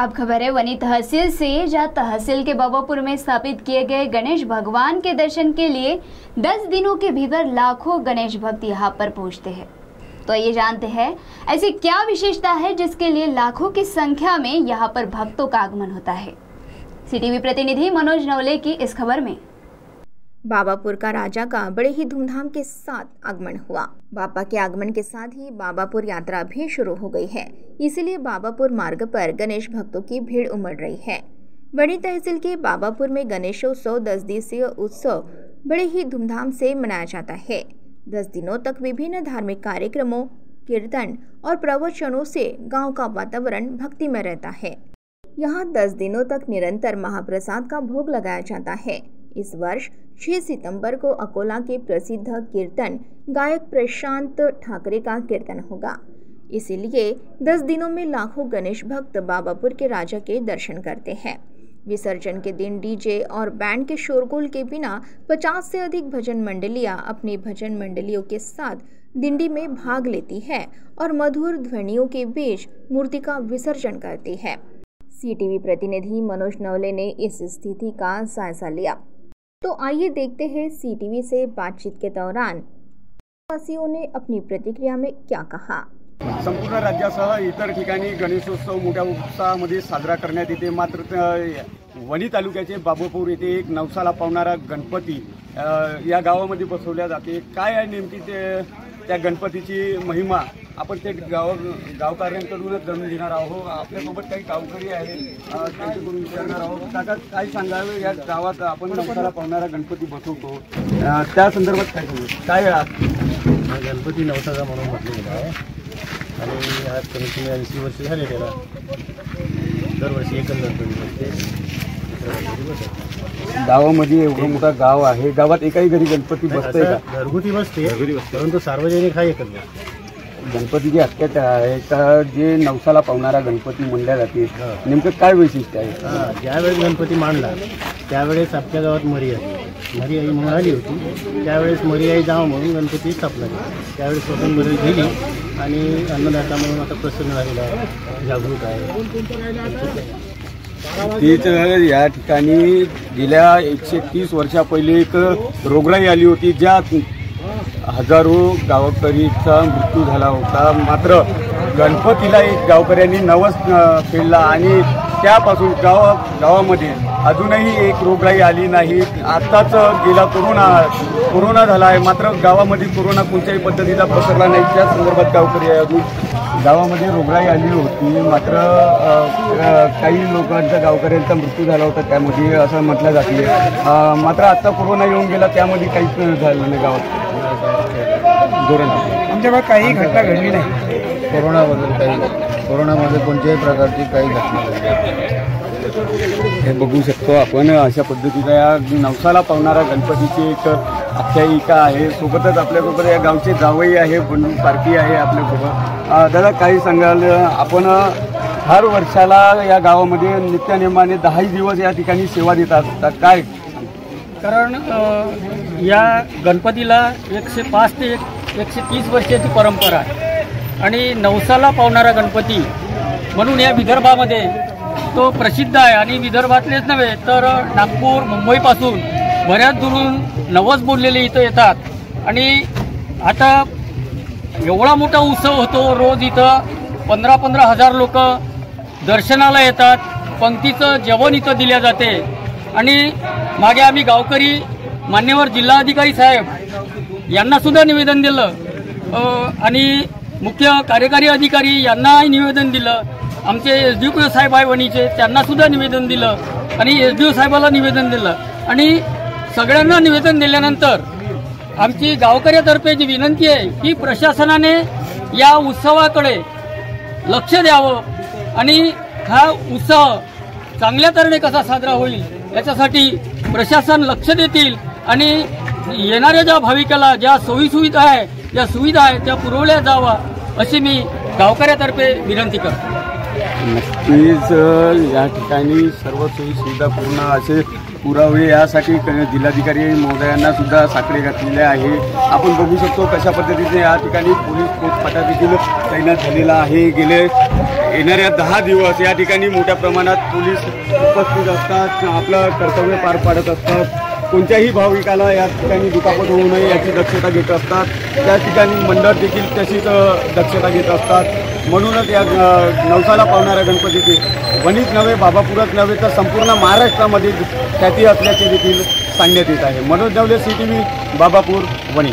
अब खबर है वनी तहसील से, जहां तहसील के बाबापुर में स्थापित किए गए गणेश भगवान के दर्शन के लिए 10 दिनों के भीतर लाखों गणेश भक्त यहां पर पहुंचते हैं। तो ये जानते हैं ऐसी क्या विशेषता है जिसके लिए लाखों की संख्या में यहां पर भक्तों का आगमन होता है। सीटीवी प्रतिनिधि मनोज नवले की इस खबर में। बाबापुर का राजा का बड़े ही धूमधाम के साथ आगमन हुआ। बाबा के आगमन के साथ ही बाबापुर यात्रा भी शुरू हो गई है, इसीलिए बाबापुर मार्ग पर गणेश भक्तों की भीड़ उमड़ रही है। बड़ी तहसील के बाबापुर में गणेशोत्सव 10 दिवसीय उत्सव बड़े ही धूमधाम से मनाया जाता है। 10 दिनों तक विभिन्न धार्मिक कार्यक्रमों, कीर्तन और प्रवचनों से गांव का वातावरण भक्तिमय रहता है। यहाँ 10 दिनों तक निरंतर महाप्रसाद का भोग लगाया जाता है। इस वर्ष 6 सितंबर को अकोला के प्रसिद्ध कीर्तन गायक प्रशांत ठाकरे का कीर्तन होगा। इसीलिए 10 दिनों में लाखों गणेश भक्त बाबापुर के राजा के दर्शन करते हैं। विसर्जन के दिन डीजे और बैंड के शोरगुल के बिना 50 से अधिक भजन मंडलियां अपनी भजन मंडलियों के साथ दिंडी में भाग लेती है और मधुर ध्वनियों के बीच मूर्ति का विसर्जन करती है। सीटीवी प्रतिनिधि मनोज नवले ने इस स्थिति का जायजा लिया। तो आइए देखते हैं सीटीवी से बातचीत के दौरान वासियों ने अपनी प्रतिक्रिया में क्या कहा। संपूर्ण राज्यासह इतर ठिकाणी गणेशोत्सव मोठ्या उत्साहामध्ये साजरा करण्यात येते, मात्र वणी तालुक्याचे बाबापूर येथे एक नवसाला पावणारा गणपती या गावामध्ये बसवल्या जाते। काय आहे नेमकी त्या गणपतीची महिमा आपण ते गावकऱ्यांकडूनच जाणून घेणार आहोत। आपल्यासोबत काही गावकरी आहेत, त्यांच्याकडून विचारणार आहोत। काका, काय सांगावे, या गावात आपण नवसाला पावणारा गणपती बसवतो, त्या संदर्भात काय गणपती नवसाचा म्हणून म्हटलं गेलं आहे आणि आज कमीत 80 वर्ष झाले त्याला। दरवर्षी एकच गणपती बसते। गावामध्ये एवढं मोठं गाव आहे, गावात एकाही घरी गणपती बसते का? घरगुती बसते, परंतु सार्वजनिक हा एकच गणपतीची आख्यायिका आहे का? जे नवसाला पावणारा गणपती म्हणल्या जाते, नेमकं काय वैशिष्ट्य आहे? ज्यावेळेस गणपती मांडला त्यावेळेस आपल्या गावात मरी आई म्हणून आली होती। त्यावेळेस मरी आई जावं म्हणून गणपती स्थापना केली। त्यावेळेस स्वतंत्र मरी गेली आणि अन्नदाता म्हणून आता प्रसन्न झालेला आहे, जागरूक आहे। तीच या ठिकाणी गेल्या 130 वर्षा पहिले एक रोगराई आली होती, ज्यात हजारो गावकरीचा मृत्यू झाला होता। मात्र गणपतीला एक गावकऱ्यांनी नवस फेडला आणि त्यापासून गावामध्ये अजूनही एक रोगराई आली नाही। आताच गेला कोरोना झाला आहे, मात्र गावामध्ये कोरोना कोणत्याही पद्धतीचा पसरला नाही। त्या संदर्भात गावकरी आहे, अजून गावामध्ये रोगराई आली होती, मात्र काही लोकांचा गावकऱ्यांचा मृत्यू झाला होता त्यामध्ये, असं म्हटलं जाते। मात्र आता कोरोना येऊन गेला, त्यामध्ये काहीच झालं नाही गावात। आमच्याकडे काही घटना घडली नाही। कोरोनामध्ये कोणत्याही प्रकारची काही घटना घडली हे बघू शकतो आपण। अशा पद्धतीचा या नवसाला पावणारा गणपतीची एक आख्यायिका आहे। सोबतच आपल्यासोबत या गावचे जावई आहे, बंडू पारखी आहे आपल्यासोबत। दादा, काही सांगाल, आपण हर वर्षाला या गावामध्ये नित्यनेमाने 10 दिवस या ठिकाणी सेवा देत असतात, काय कारण या गणपतीला 105 ते 130 वर्षाची परंपरा आहे आणि नवसाला पावणारा गणपती म्हणून या विदर्भामध्ये तो प्रसिद्ध आहे। आणि विदर्भातलेच नव्हे तर नागपूर, मुंबईपासून बऱ्याच दुरून नवस बोललेले इथं येतात आणि आता एवढा मोठा उत्सव होतो। रोज इथं 15-15 हजार लोक दर्शनाला येतात। पंक्तीचं जेवण इथं दिल्या जाते आणि मागे आम्ही गावकरी मान्यवर जिल्हाधिकारी साहेब यांना सुद्धा निवेदन दिलं आणि मुख्य कार्यकारी अधिकारी यांनाही निवेदन दिलं। आमचे SDO साहेब आहे वणीचे, त्यांना सुद्धा निवेदन दिलं आणि SDO साहेबाला निवेदन दिलं आणि सगळ्यांना निवेदन दिल्यानंतर आमची गावकऱ्यातर्फे जी विनंती आहे की प्रशासनाने या उत्सवाकडे लक्ष द्यावं आणि हा उत्सव चांगल्या तऱ्हेने कसा साजरा होईल याच्यासाठी प्रशासन लक्ष देतील आणि येणाऱ्या ज्या भाविकाला ज्या सोयीसुविधा आहे, ज्या सुविधा आहेत त्या पुरवल्या जावा अशी मी गावकऱ्यातर्फे विनंती करतो। नक्कीच या ठिकाणी सर्व सोयी सुविधा पूर्ण असे पुरावे यासाठी जिल्हाधिकारी महोदयांना सुद्धा साकडे घातलेले आहे। आपण बघू शकतो कशा पद्धतीने या ठिकाणी पोलीस फौज फाटा देखील तैनात झालेला आहे। गेले येणाऱ्या 10 दिवस या ठिकाणी मोठ्या प्रमाणात पोलीस उपस्थित असतात, आपलं कर्तव्य पार पाडत असतात. कोणत्याही भाविकाला या ठिकाणी दुखापत होऊ नये याची दक्षता घेत असतात. त्या ठिकाणी मंडळ देखील तशीच दक्षता घेत असतात. म्हणूनच या नवसाला पावणाऱ्या गणपतीची वणीच नव्हे, बाबापूरच नव्हे तर संपूर्ण महाराष्ट्रामध्ये ख्याती असल्याचे देखील सांगण्यात येत आहे. मनोज नवले, CTV, बाबापूर, वणी.